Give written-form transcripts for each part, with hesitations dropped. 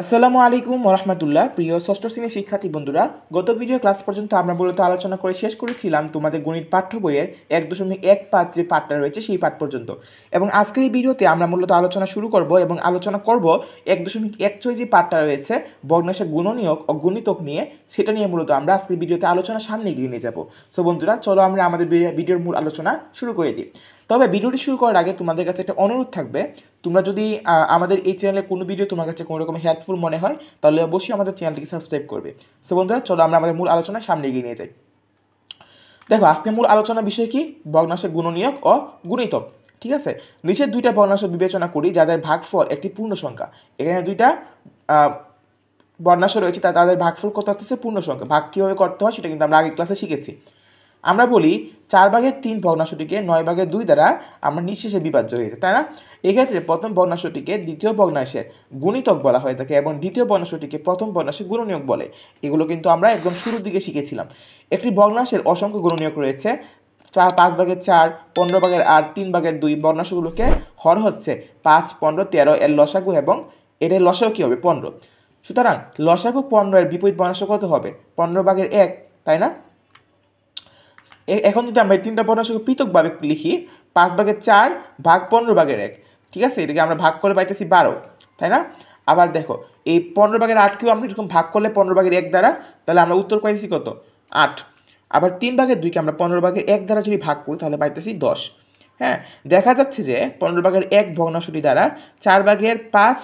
আসসালামু আলাইকুম ওরহমতুল্লাহ। প্রিয় ষষ্ঠ শ্রেণীর শিক্ষার্থী বন্ধুরা, গত ভিডিও ক্লাস পর্যন্ত আমরা মূলত আলোচনা করে শেষ করেছিলাম তোমাদের গণিত পাঠ্য বইয়ের 1.15 যে পাঠটা রয়েছে সেই পাঠ পর্যন্ত। এবং আজকের এই ভিডিওতে আমরা মূলত আলোচনা শুরু করব এবং আলোচনা করব 1.16 যে পাঠটা রয়েছে ভগ্নাংশের গুণনীয়ক ও গুণিতক নিয়ে, সেটা নিয়ে মূলত আমরা আজকের ভিডিওতে আলোচনা সামনে এগিয়ে নিয়ে যাব। সো বন্ধুরা, চলো আমরা আমাদের ভিডিওর মূল আলোচনা শুরু করে দিই। তবে ভিডিওটি শুরু করার আগে তোমাদের কাছে একটা অনুরোধ থাকবে, তোমরা যদি আমাদের এই চ্যানেলে কোনো ভিডিও তোমার কাছে কোনো রকম হেল্পফুল মনে হয় তাহলে অবশ্যই আমাদের চ্যানেলটিকে সাবস্ক্রাইব করবে। সো বন্ধুরা, চলো আমরা আমাদের মূল আলোচনা সামনে এগিয়ে নিয়ে যাই। দেখো, আজকে মূল আলোচনার বিষয় কি? ভগ্নাংশের গুণনীয়ক ও গুণিতক। ঠিক আছে, নিচের দুইটা ভগ্নাংশ বিবেচনা করি যাদের ভাগফল একটি পূর্ণ সংখ্যা। এখানে দুইটা ভগ্নাংশ রয়েছে, তাদের ভাগফল কত হচ্ছে? পূর্ণ সংখ্যা। ভাগ কীভাবে করতে হয় সেটা কিন্তু আমরা আগের ক্লাসে শিখেছি। আমরা বলি 4/3 ভগ্নাংশটিকে 9/2 দ্বারা আমরা নিঃশেষে বিভাজ্য হয়েছে, তাই না? এক্ষেত্রে প্রথম ভগ্নাংশটিকে দ্বিতীয় ভগ্নাংশের গুণিতক বলা হয়ে থাকে এবং দ্বিতীয় ভগ্নাংশটিকে প্রথম ভগ্নাংশের গুণনীয়ক বলে। এগুলো কিন্তু আমরা একদম শুরুর দিকে শিখেছিলাম। একটি ভগ্নাংশের অসংখ্য গুণনীয়ক রয়েছে। 5/4, 15/8, 3/2 ভগ্নাংশগুলোকে হর হচ্ছে 5, 15, 13 এর লসাগু এবং এর লসাগু কী হবে? 15। সুতরাং লসাগু 15 এর বিপরীত ভগ্নাংশ কত হবে? 15/1, তাই না? এখন যদি আমরা এই তিনটা ভগ্নাংশকে পৃথকভাবে লিখি, 5/4 ভাগ 15/1, ঠিক আছে, এটাকে আমরা ভাগ করে পাইতেছি 12, তাই না? আবার দেখো, এই 15/8কেও আমরা এরকম ভাগ করলে 15/1 দ্বারা, তাহলে আমরা উত্তর পাইতেছি কত? 8। আবার 3/2কে আমরা 15/1 দ্বারা যদি ভাগ করি তাহলে পাইতেছি 10। হ্যাঁ, দেখা যাচ্ছে যে 15/1 ভগ্নাংশটি দ্বারা 4/5,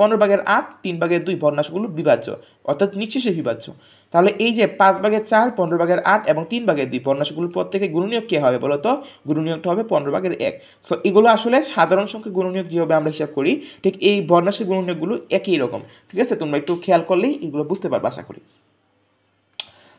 15/8, 3/2 ভগ্নাংশগুলো বিভাজ্য, অর্থাৎ নিঃশেষে বিভাজ্য। তাহলে এই যে 5/4, 15/8 এবং 3/2 ভগ্নাংশগুলোর প্রত্যেকে গুণনীয়ক কে হবে বলো তো? গুণনীয়কটা হবে 15/1। সো এগুলো আসলে সাধারণ সংখ্যা গুণনীয়ক যেভাবে আমরা হিসাব করি, ঠিক এই ভগ্নাংশের গুণনীয়কগুলো একই রকম। ঠিক আছে, তোমরা একটু খেয়াল করলেই এগুলো বুঝতে পারবে আশা করি।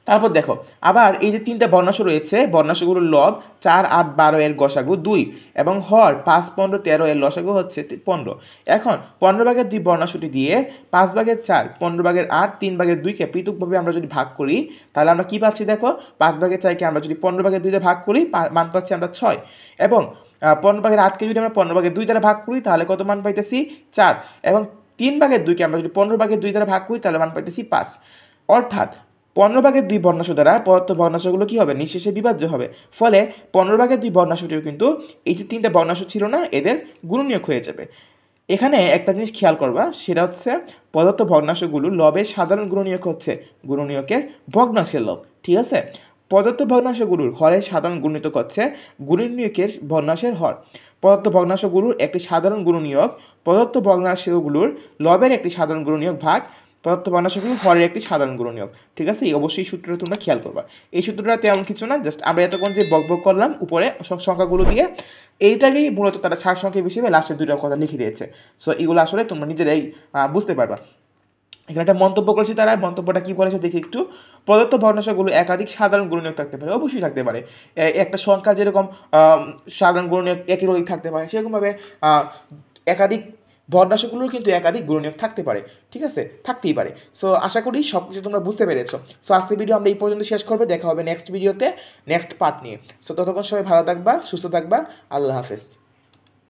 তারপর দেখো, আবার এই যে তিনটা ভগ্নাংশ রয়েছে, ভগ্নাংশগুলোর লব 4, 8, 12 এর গসাগু 2 এবং হর 5, 15, 13 এর লসাগু হচ্ছে 15। এখন 15/2 ভগ্নাংশটি দিয়ে 5/4, 15/8, 3/2কে পৃথকভাবে আমরা যদি ভাগ করি তাহলে আমরা কি পাচ্ছি? দেখো, 5/4কে আমরা যদি 15/2 ভাগ করি মান পাচ্ছি আমরা 6, এবং 15/8কে যদি আমরা 15/2 দ্বারা ভাগ করি তাহলে কত মান পাইতেছি? 4, এবং 3/2কে আমরা যদি 15/2 দ্বারা ভাগ করি তাহলে মান পাইতেছি 5। অর্থাৎ 15/2 ভগ্নাংশ দ্বারা প্রদত্ত ভগ্নাংশগুলো কী হবে? নিঃশেষে বিভাজ্য হবে। ফলে 15/2 ভগ্নাংশটিও কিন্তু এই যে তিনটা ভগ্নাংশ ছিল না, এদের গুণনীয়ক হয়ে যাবে। এখানে একটা জিনিস খেয়াল করবা, সেটা হচ্ছে প্রদত্ত ভগ্নাংশগুলো লবের সাধারণ গুণনীয়ক হচ্ছে গুণনীয়কের ভগ্নাংশের লব। ঠিক আছে, প্রদত্ত ভগ্নাংশগুলোর হরের সাধারণ গুণিতক হচ্ছে গুণনীয়কের ভগ্নাংশের হর। প্রদত্ত ভগ্নাংশগুলোর একটি সাধারণ গুণনীয়ক প্রদত্ত ভগ্নাংশগুলোর লবের একটি সাধারণ গুণনীয়ক ভাগ প্রদত্ত ভগ্নাংশগুলো হরের একটি সাধারণ গুণনীয়ক। ঠিক আছে, এই অবশ্যই সূত্রটা তোমরা খেয়াল করবা। এই সূত্রটা তেমন কিছু না, জাস্ট আমরা এতক্ষণ যে বক করলাম উপরে সংখ্যাগুলো দিয়ে, এইটাকেই মূলত তারা ছাড় সংখ্যা হিসেবে লাস্টের দুটো কথা লিখে দিয়েছে। সো এগুলো আসলে তোমরা নিজেরাই বুঝতে পারবা। এখানে একটা মন্তব্য করেছি, তারা মন্তব্যটা কী বলেছে দেখি একটু। প্রদত্ত ভগ্নাংশগুলো একাধিক সাধারণ গুণনীয়ক থাকতে পারে, অবশ্যই থাকতে পারে। একটা সংখ্যা যেরকম সাধারণ গুণনীয়ক একই রকম থাকতে পারে, সেরকমভাবে একাধিক ভগ্নাংশগুলোর কিন্তু একাধিক গুণনীয়ক থাকতে পারে। ঠিক আছে, থাকতেই পারে। সো আশা করি সব কিছু তোমরা বুঝতে পেরেছো। সো আজকের ভিডিও আমরা এই পর্যন্ত শেষ করবো, দেখা হবে নেক্সট ভিডিওতে নেক্সট পার্ট নিয়ে। সো ততক্ষণ সবাই ভালো থাকবা, সুস্থ থাকবা, আল্লাহ হাফেজ।